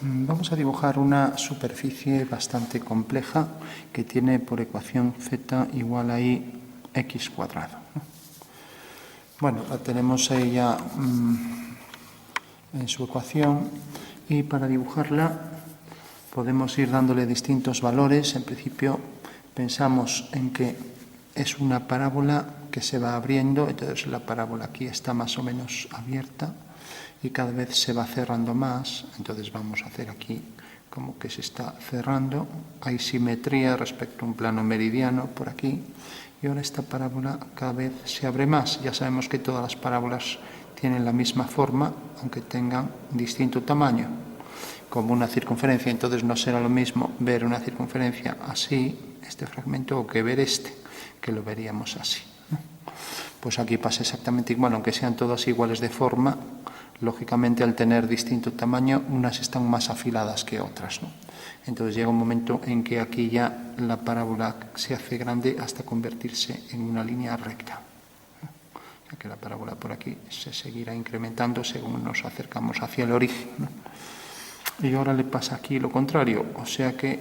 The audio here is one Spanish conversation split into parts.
Vamos a dibujar una superficie bastante compleja que tiene por ecuación z igual a i x cuadrado. Bueno, la tenemos ahí ya en su ecuación y para dibujarla podemos ir dándole distintos valores. En principio pensamos en que es una parábola que se va abriendo, entonces la parábola aquí está más o menos abierta y cada vez se va cerrando más, entonces vamos a hacer aquí como que se está cerrando, hay simetría respecto a un plano meridiano por aquí, y ahora esta parábola cada vez se abre más. Ya sabemos que todas las parábolas tienen la misma forma, aunque tengan distinto tamaño, como una circunferencia, entonces no será lo mismo ver una circunferencia así, este fragmento, o que ver este, que lo veríamos así. Pues aquí pasa exactamente igual, aunque sean todas iguales de forma, lógicamente al tener distinto tamaño, unas están más afiladas que otras, ¿no? Entonces llega un momento en que aquí ya la parábola se hace grande hasta convertirse en una línea recta. Ya que la parábola por aquí se seguirá incrementando según nos acercamos hacia el origen, ¿no? Y ahora le pasa aquí lo contrario, o sea que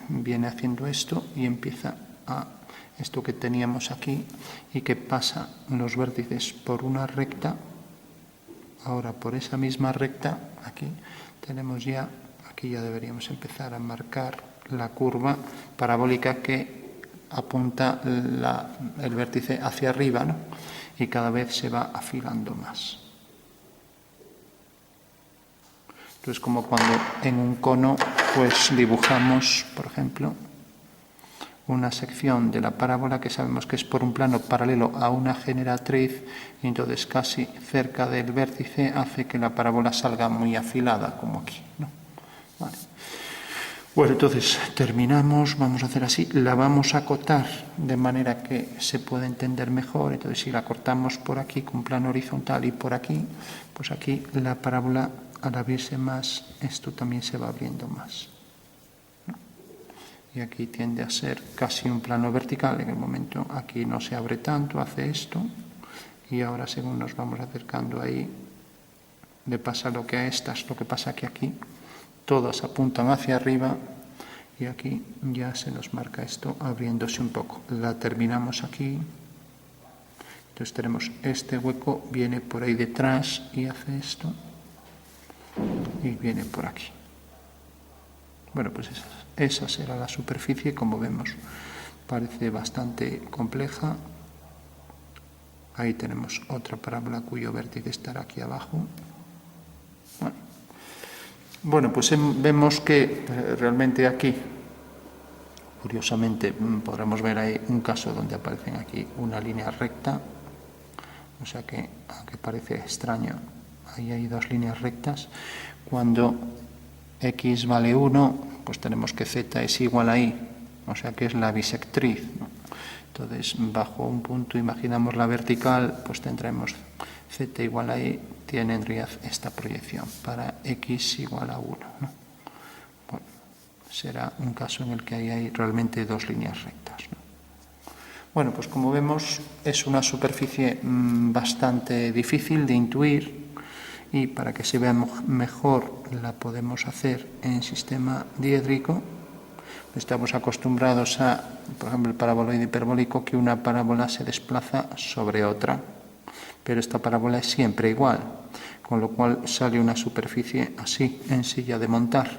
viene haciendo esto y empieza a esto que teníamos aquí y que pasa los vértices por una recta. Ahora por esa misma recta aquí tenemos ya, aquí ya deberíamos empezar a marcar la curva parabólica que apunta el vértice hacia arriba, ¿no? Y cada vez se va afilando más. Entonces, como cuando en un cono pues dibujamos, por ejemplo, una sección de la parábola que sabemos que es por un plano paralelo a una generatriz y entonces casi cerca del vértice hace que la parábola salga muy afilada, como aquí, ¿no? Vale. Bueno, entonces terminamos, vamos a hacer así, la vamos a acotar de manera que se pueda entender mejor. Entonces si la cortamos por aquí con plano horizontal y por aquí, pues aquí la parábola al abrirse más, esto también se va abriendo más. Y aquí tiende a ser casi un plano vertical. En el momento aquí no se abre tanto, hace esto, y ahora según nos vamos acercando ahí, le pasa lo que a estas, lo que pasa que aquí todas apuntan hacia arriba y aquí ya se nos marca esto abriéndose un poco. La terminamos aquí, entonces tenemos este hueco, viene por ahí detrás y hace esto, y viene por aquí. Bueno, pues esa será la superficie, como vemos, parece bastante compleja. Ahí tenemos otra parábola cuyo vértice estará aquí abajo. Bueno, pues vemos que realmente aquí, curiosamente, podremos ver ahí un caso donde aparecen aquí una línea recta, o sea que, aunque parece extraño, ahí hay dos líneas rectas. Cuando x vale 1, pues tenemos que z es igual a y, o sea que es la bisectriz, ¿no? Entonces, bajo un punto, imaginamos la vertical, pues tendremos z igual a y, tendría esta proyección para x igual a 1, ¿no? Bueno, será un caso en el que hay realmente dos líneas rectas, ¿no? Bueno, pues como vemos, es una superficie bastante difícil de intuir, y para que se vea mejor la podemos hacer en sistema diédrico. Estamos acostumbrados a, por ejemplo, el paraboloide hiperbólico, que una parábola se desplaza sobre otra, pero esta parábola es siempre igual, con lo cual sale una superficie así, en silla de montar,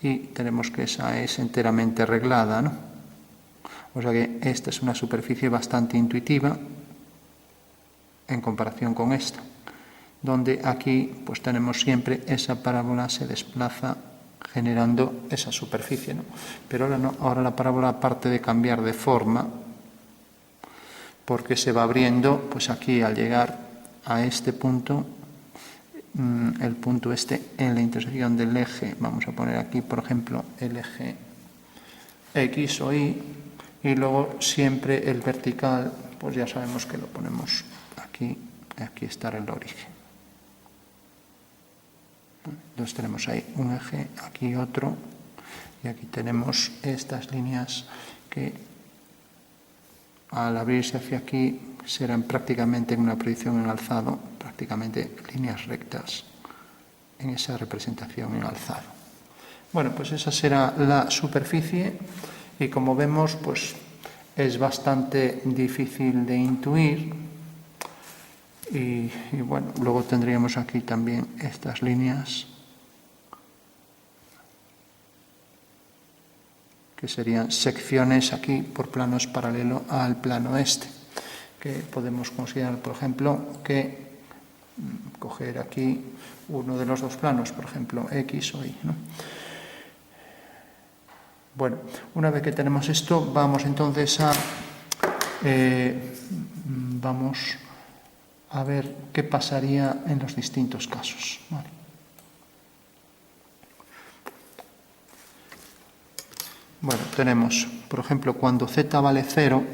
y tenemos que esa es enteramente reglada, ¿no? O sea que esta es una superficie bastante intuitiva en comparación con esta, donde aquí pues tenemos siempre esa parábola se desplaza generando esa superficie, ¿no? Pero ahora no, ahora la parábola, aparte de cambiar de forma, porque se va abriendo, pues aquí al llegar a este punto, el punto este en la intersección del eje, vamos a poner aquí por ejemplo el eje X o Y, y luego siempre el vertical, pues ya sabemos que lo ponemos aquí, aquí estará el origen. Entonces tenemos ahí un eje, aquí otro, y aquí tenemos estas líneas que al abrirse hacia aquí serán prácticamente en una proyección en alzado, prácticamente líneas rectas en esa representación en alzado. Bueno, pues esa será la superficie y como vemos, pues es bastante difícil de intuir y bueno, luego tendríamos aquí también estas líneas que serían secciones aquí por planos paralelo al plano este, que podemos considerar, por ejemplo, que coger aquí uno de los dos planos, por ejemplo, X o Y, ¿no? Bueno, una vez que tenemos esto, vamos entonces a ver qué pasaría en los distintos casos. ¿Vale? Bueno, tenemos, por ejemplo, cuando z vale 0,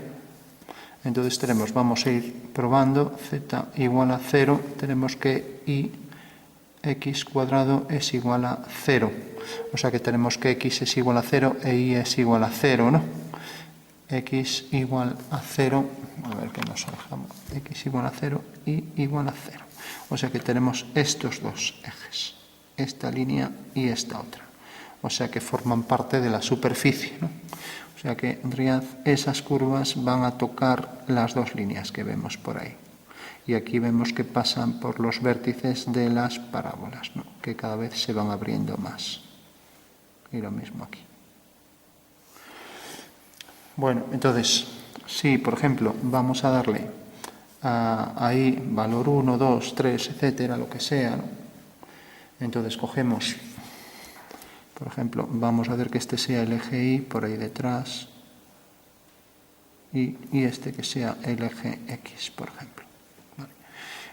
entonces vamos a ir probando, z igual a 0, tenemos que y x cuadrado es igual a 0. O sea que tenemos que x es igual a 0 e y es igual a 0, ¿no? X igual a 0, a ver qué nos dejamos, x igual a 0 y igual a 0. O sea que tenemos estos dos ejes, esta línea y esta otra. O sea que forman parte de la superficie, ¿no? O sea que en realidad esas curvas van a tocar las dos líneas que vemos por ahí. Y aquí vemos que pasan por los vértices de las parábolas, ¿no? Que cada vez se van abriendo más. Y lo mismo aquí. Bueno, entonces, si por ejemplo vamos a darle ahí valor 1, 2, 3, etcétera, lo que sea, ¿no? Entonces cogemos, por ejemplo, vamos a hacer que este sea el eje Y por ahí detrás y este que sea el eje X, por ejemplo. ¿Vale?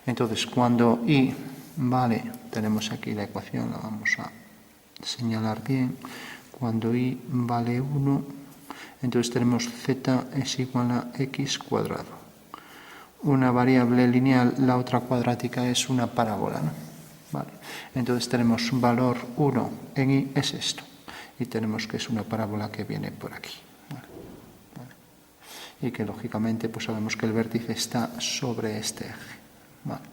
Entonces, cuando Y vale, tenemos aquí la ecuación, la vamos a señalar bien, cuando Y vale 1, entonces tenemos z es igual a x cuadrado. Una variable lineal, la otra cuadrática es una parábola, ¿no? Vale. Entonces tenemos valor 1 en y es esto. Y tenemos que es una parábola que viene por aquí. Vale. Vale. Y que lógicamente pues sabemos que el vértice está sobre este eje. Vale.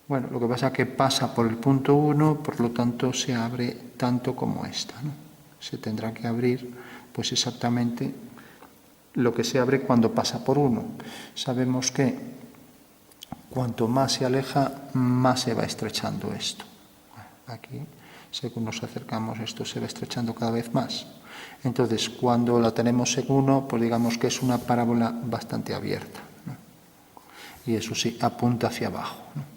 Bueno, lo que pasa es que pasa por el punto 1, por lo tanto se abre tanto como esta, ¿no? Se tendrá que abrir pues exactamente lo que se abre cuando pasa por 1. Sabemos que cuanto más se aleja, más se va estrechando esto. Aquí, según nos acercamos, esto se va estrechando cada vez más. Entonces, cuando la tenemos en 1, pues digamos que es una parábola bastante abierta, ¿no? Y eso sí, apunta hacia abajo, ¿no?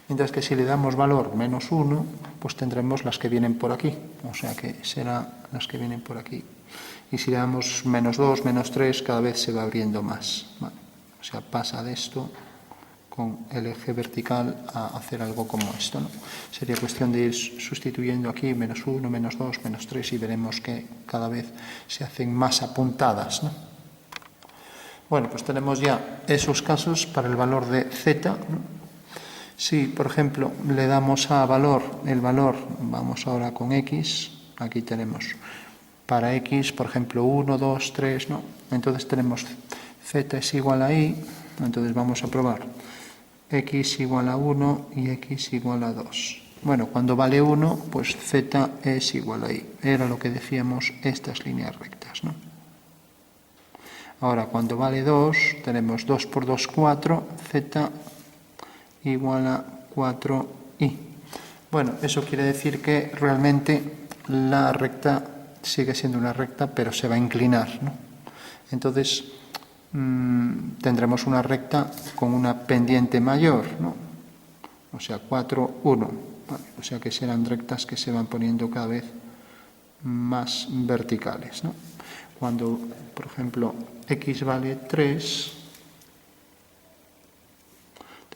Mientras que si le damos valor menos 1, pues tendremos las que vienen por aquí. O sea que serán las que vienen por aquí. Y si le damos menos 2, menos 3, cada vez se va abriendo más. ¿Vale? O sea, pasa de esto con el eje vertical a hacer algo como esto, ¿no? Sería cuestión de ir sustituyendo aquí menos 1, menos 2, menos 3 y veremos que cada vez se hacen más apuntadas, ¿no? Bueno, pues tenemos ya esos casos para el valor de z, ¿no? Si, por ejemplo, le damos a el valor, vamos ahora con x, aquí tenemos para x, por ejemplo, 1, 2, 3, ¿no? Entonces tenemos z es igual a y, entonces vamos a probar x igual a 1 y x igual a 2. Bueno, cuando vale 1, pues z es igual a y. Era lo que decíamos estas líneas rectas, ¿no? Ahora, cuando vale 2, tenemos 2 por 2, 4, z igual a 4i. Bueno, eso quiere decir que realmente la recta sigue siendo una recta, pero se va a inclinar, ¿no? Entonces, tendremos una recta con una pendiente mayor, ¿no? O sea, 4, 1. Vale, o sea que serán rectas que se van poniendo cada vez más verticales, ¿no? Cuando, por ejemplo, x vale 3,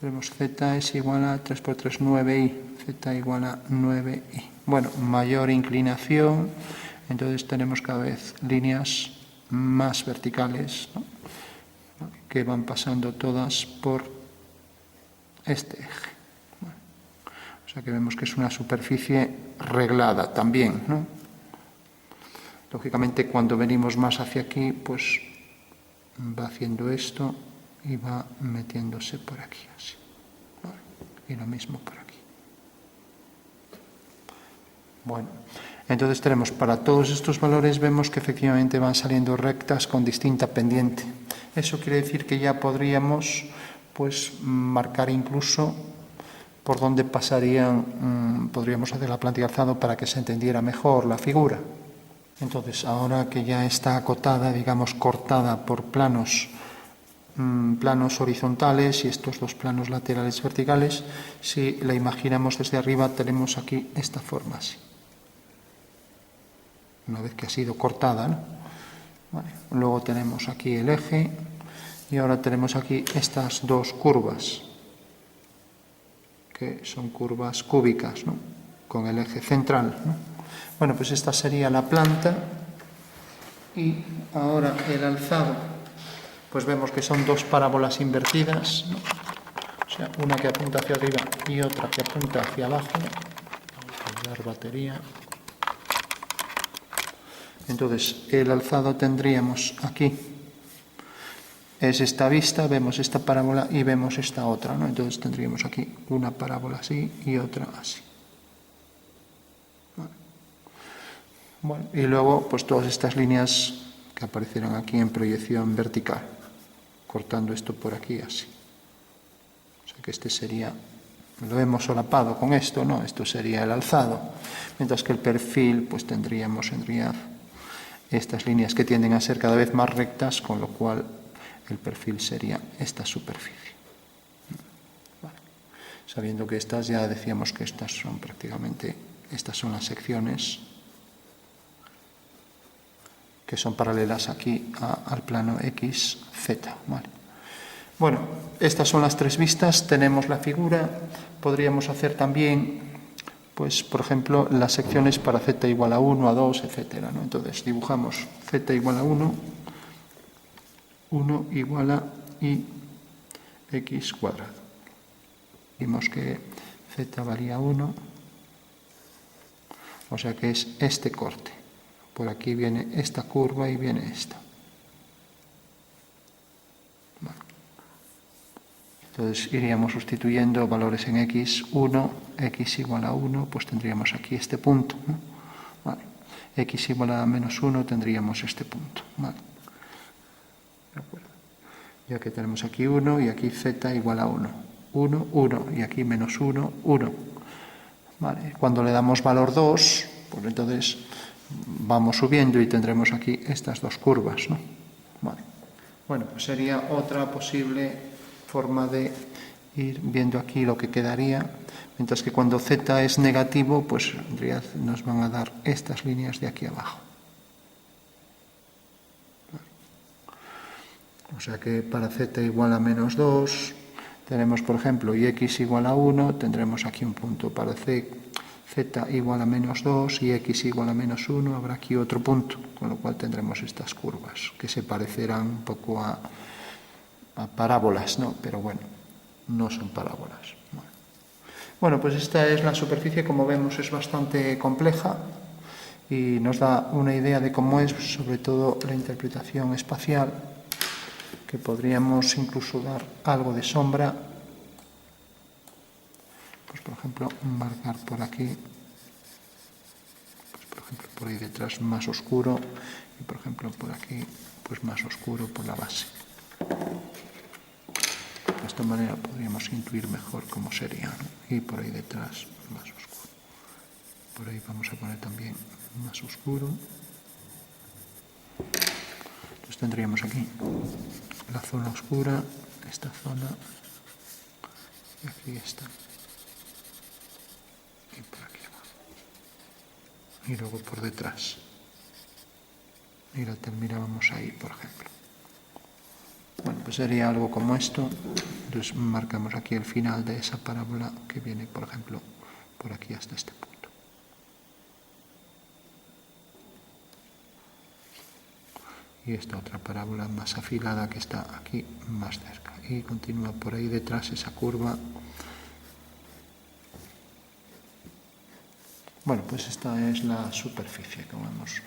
tenemos z es igual a 3 por 3, 9i. Z igual a 9i. Bueno, mayor inclinación, entonces tenemos cada vez líneas más verticales, ¿no? Que van pasando todas por este eje. Bueno, o sea que vemos que es una superficie reglada también, ¿no? Lógicamente, cuando venimos más hacia aquí, pues va haciendo esto y va metiéndose por aquí, así. ¿Vale? Y lo mismo por aquí. Bueno, entonces tenemos para todos estos valores, vemos que efectivamente van saliendo rectas con distinta pendiente. Eso quiere decir que ya podríamos pues marcar incluso por dónde pasarían, podríamos hacer la planta y alzado para que se entendiera mejor la figura. Entonces, ahora que ya está acotada, digamos, cortada por planos horizontales y estos dos planos laterales verticales, si la imaginamos desde arriba, tenemos aquí esta forma así. Una vez que ha sido cortada, ¿no? Vale. Luego tenemos aquí el eje y ahora tenemos aquí estas dos curvas, que son curvas cúbicas, ¿no? Con el eje central, ¿no? Bueno, pues esta sería la planta y ahora el alzado, pues vemos que son dos parábolas invertidas, ¿no? O sea, una que apunta hacia arriba y otra que apunta hacia abajo. Vamos a dar batería. Entonces, el alzado tendríamos aquí, es esta vista, vemos esta parábola y vemos esta otra, ¿no? Entonces tendríamos aquí una parábola así y otra así. Bueno, y luego, pues todas estas líneas que aparecerán aquí en proyección vertical, cortando esto por aquí así. O sea que este sería, lo hemos solapado con esto, ¿no? Esto sería el alzado, mientras que el perfil, pues tendríamos en realidad estas líneas que tienden a ser cada vez más rectas, con lo cual el perfil sería esta superficie. Vale. Sabiendo que estas, ya decíamos que estas son prácticamente, estas son las secciones que son paralelas aquí al plano X, Z. Vale. Bueno, estas son las tres vistas, tenemos la figura, podríamos hacer también, pues, por ejemplo, las secciones para Z igual a 1, a 2, etcétera, ¿no? Entonces, dibujamos Z igual a 1, 1 igual a I X cuadrado. Vimos que Z valía 1, o sea que es este corte. Por aquí viene esta curva y viene esta. Vale. Entonces iríamos sustituyendo valores en X, 1, X igual a 1, pues tendríamos aquí este punto, ¿no? Vale. X igual a menos 1, tendríamos este punto. Vale. ¿De acuerdo? Ya que tenemos aquí 1 y aquí Z igual a 1. 1, 1 y aquí menos 1, 1. Vale. Cuando le damos valor 2, pues entonces vamos subiendo y tendremos aquí estas dos curvas, ¿no? Vale. Bueno, pues sería otra posible forma de ir viendo aquí lo que quedaría, mientras que cuando Z es negativo, pues en realidad nos van a dar estas líneas de aquí abajo. O sea que para Z igual a menos 2, tenemos, por ejemplo, y X igual a 1, tendremos aquí un punto. Para Z igual a menos 2 y X igual a menos 1, habrá aquí otro punto, con lo cual tendremos estas curvas, que se parecerán un poco a parábolas, ¿no? Pero bueno, no son parábolas. Bueno, pues esta es la superficie, como vemos es bastante compleja y nos da una idea de cómo es, sobre todo la interpretación espacial, que podríamos incluso dar algo de sombra. Pues por ejemplo, marcar por aquí, pues por ejemplo por ahí detrás más oscuro y por ejemplo por aquí pues más oscuro por la base. De esta manera podríamos intuir mejor cómo sería, ¿no? Y por ahí detrás más oscuro. Por ahí vamos a poner también más oscuro. Entonces tendríamos aquí la zona oscura, esta zona y aquí esta. Y por aquí abajo. Y luego por detrás. Y la terminábamos ahí, por ejemplo. Bueno, pues sería algo como esto. Entonces marcamos aquí el final de esa parábola que viene, por ejemplo, por aquí hasta este punto. Y esta otra parábola más afilada que está aquí más cerca. Y continúa por ahí detrás esa curva. Bueno, pues esta es la superficie, como vemos,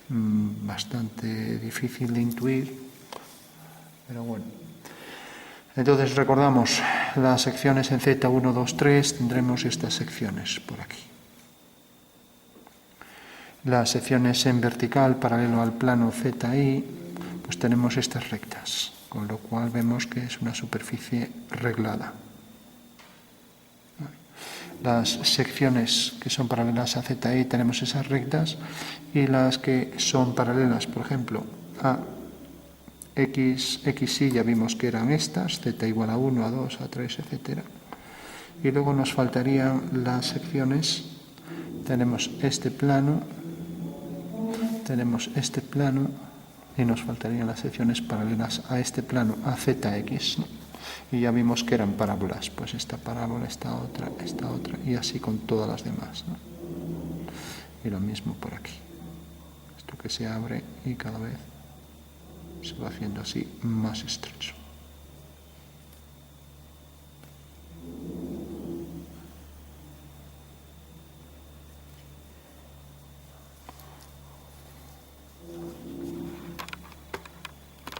bastante difícil de intuir, pero bueno. Entonces recordamos las secciones en Z1, 2, 3, tendremos estas secciones por aquí. Las secciones en vertical, paralelo al plano ZI, pues tenemos estas rectas, con lo cual vemos que es una superficie reglada. Las secciones que son paralelas a ZI tenemos esas rectas, y las que son paralelas, por ejemplo, a XY ya vimos que eran estas, Z igual a 1, a 2, a 3, etc. Y luego nos faltarían las secciones, tenemos este plano y nos faltarían las secciones paralelas a este plano, a ZX, ¿no? Y ya vimos que eran parábolas, pues esta parábola, esta otra, y así con todas las demás, ¿no? Y lo mismo por aquí. Esto que se abre y cada vez se va haciendo así más estrecho.